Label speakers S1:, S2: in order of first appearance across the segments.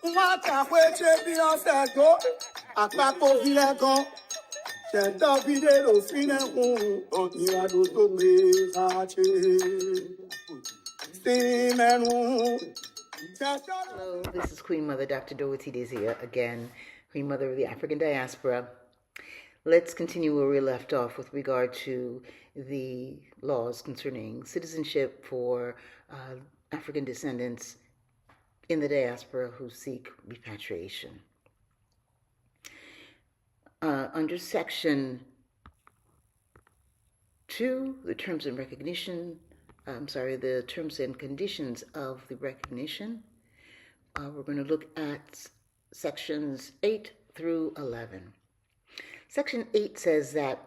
S1: Hello, this is Queen Mother Dr. Dorothy Dizia again, Queen Mother of the African Diaspora. Let's continue where we left off with regard to the laws concerning citizenship for African descendants in the diaspora who seek repatriation. Under Section 2, the terms and conditions of the recognition, we're going to look at sections 8 through 11. Section 8 says that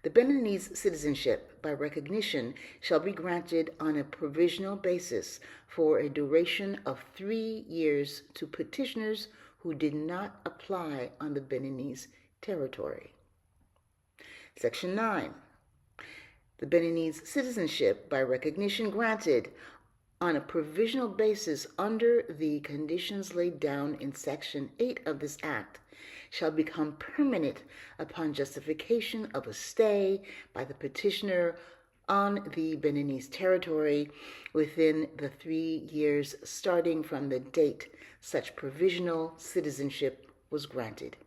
S1: the Beninese citizenship by recognition shall be granted on a provisional basis for a duration of 3 years to petitioners who did not apply on the Beninese territory. Section 9. The Beninese citizenship by recognition granted on a provisional basis under the conditions laid down in Section 8 of this Act shall become permanent upon justification of a stay by the petitioner on the Beninese territory within the 3 years starting from the date such provisional citizenship was granted.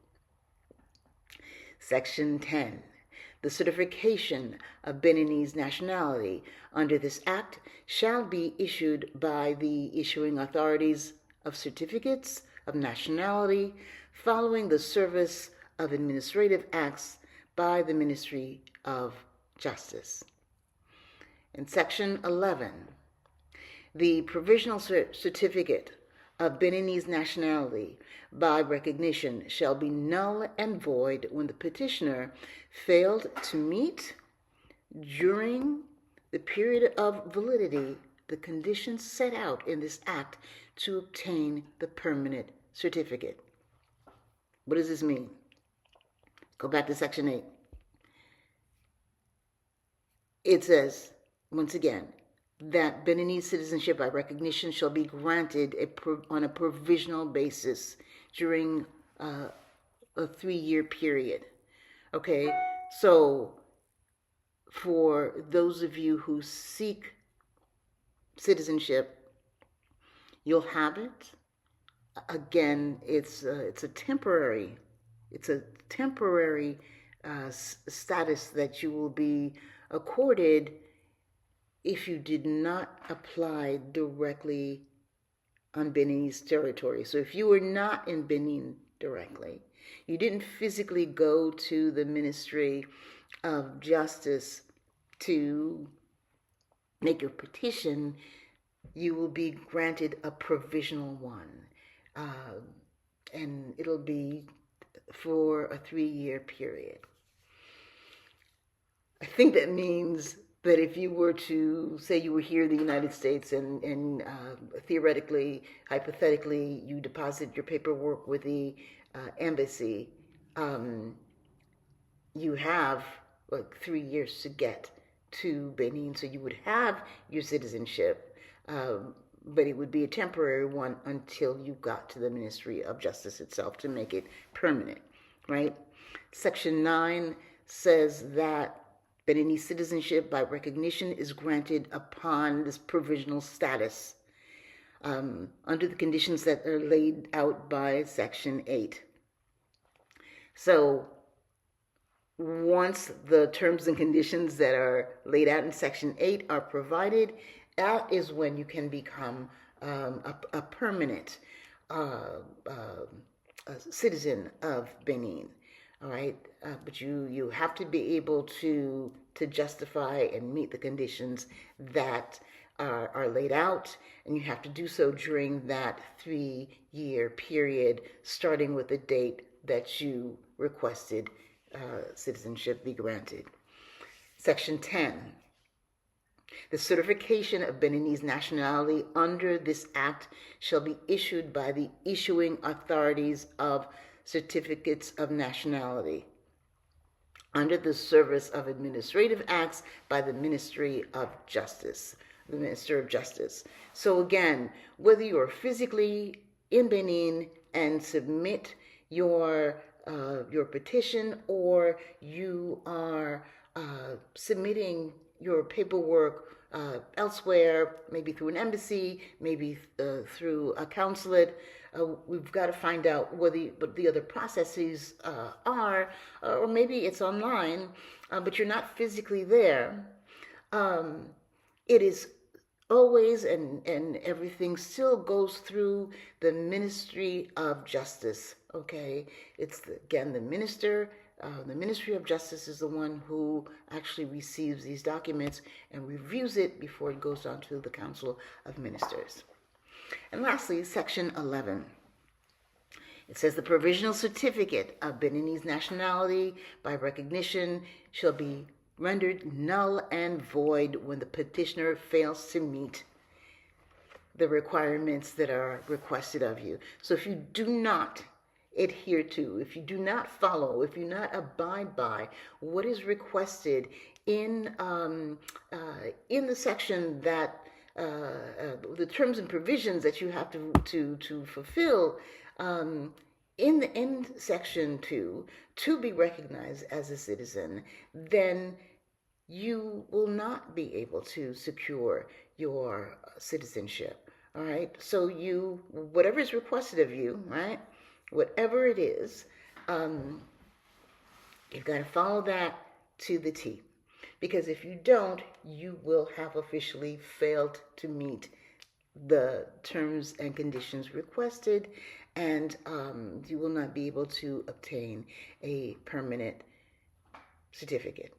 S1: Section 10. The certification of Beninese nationality under this Act shall be issued by the issuing authorities of certificates of nationality following the service of administrative acts by the Ministry of Justice. In Section 11, the provisional certificate of Beninese nationality by recognition shall be null and void when the petitioner failed to meet during the period of validity the conditions set out in this Act to obtain the permanent certificate. What does this mean? Go back to Section 8. It says, once again, that Beninese citizenship by recognition shall be granted on a provisional basis during a 3-year period. Okay, so for those of you who seek citizenship, you'll have it. Again, it's a temporary status that you will be accorded if you did not apply directly on Benin's territory. So if you were not in Benin directly, you didn't physically go to the Ministry of Justice to make your petition, you will be granted a provisional one. And it'll be for a 3-year period. I think that means that if you were to say you were here in the United States and theoretically, hypothetically, you deposit your paperwork with the embassy, you have like 3 years to get to Benin, so you would have your citizenship, but it would be a temporary one until you got to the Ministry of Justice itself to make it permanent, right? Section 9 says that Beninese citizenship by recognition is granted upon this provisional status under the conditions that are laid out by Section 8. So once the terms and conditions that are laid out in Section 8 are provided, that is when you can become a permanent citizen of Benin. All right, but you have to be able to justify and meet the conditions that are laid out, and you have to do so during that 3-year period, starting with the date that you requested citizenship be granted. Section 10. The certification of Beninese nationality under this Act shall be issued by the issuing authorities of certificates of nationality under the service of administrative acts by the Ministry of Justice, the Minister of Justice. So again, whether you are physically in Benin and submit your petition, or you are submitting your paperwork elsewhere, maybe through an embassy, maybe through a consulate. We've got to find out what the other processes are, or maybe it's online, but you're not physically there. It is always and everything still goes through the Ministry of Justice. Okay, it's again the Ministry of Justice is the one who actually receives these documents and reviews it before it goes on to the Council of Ministers. And lastly, Section 11. It says the provisional certificate of Beninese nationality by recognition shall be rendered null and void when the petitioner fails to meet the requirements that are requested of you. So if you do not adhere to, if you do not follow, if you not abide by what is requested in the section that the terms and provisions that you have to fulfill in Section 2 to be recognized as a citizen, then you will not be able to secure your citizenship. All right. So whatever is requested of you, right? Whatever it is, you've got to follow that to the T. Because if you don't, you will have officially failed to meet the terms and conditions requested, and you will not be able to obtain a permanent certificate.